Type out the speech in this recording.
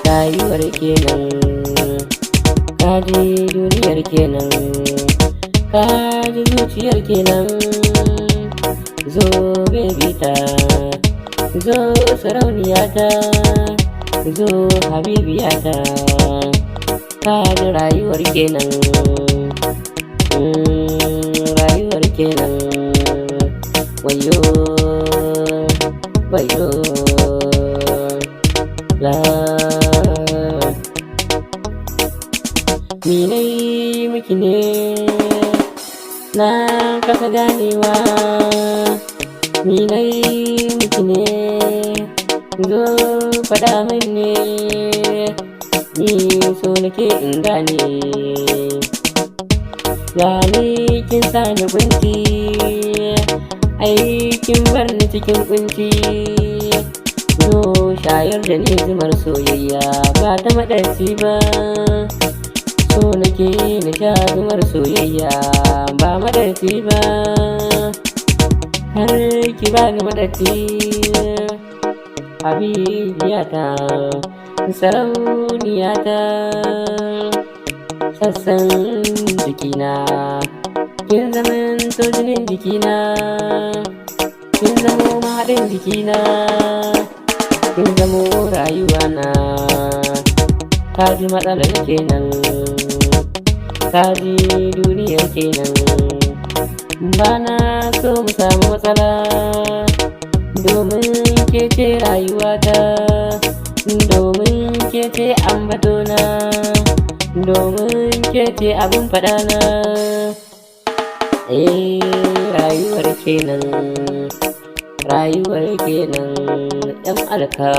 Rayuwar kenan, kaji duniyar kenan, kaji zuciyar kenan. Zo baby ta, zo sarauniyata, zo habibiyata, kaji rayuwar kenan, rayuwar kenan. Wayo wayo la ni nai miki ne na kasa ganewa, ni nai miki ne zo faɗa min ne, ni so nake in gane. Gani kin sani kunci, ai kin bar ni cikin kunci. Zo shayar da ni zumar soyayya ba ta maɗaci ba, so nake na sha zumar soyayya ba maɗaci ba. Har ki ba ni maɗaci habibiyata, sarauniyata, sassan jikina kin zaman to jinin jikina, kin zamo mahaɗin jikina, kin zamo rayuwana. Kaji matsalar kenan, kaji duniyar kenan. Bana so mu samu matsala, domin ke ce rayuwata, domin ke ce ambatona, domin ke ce abin faɗana. Rayuwar kenan, rayuwar kenan, 'yan alka.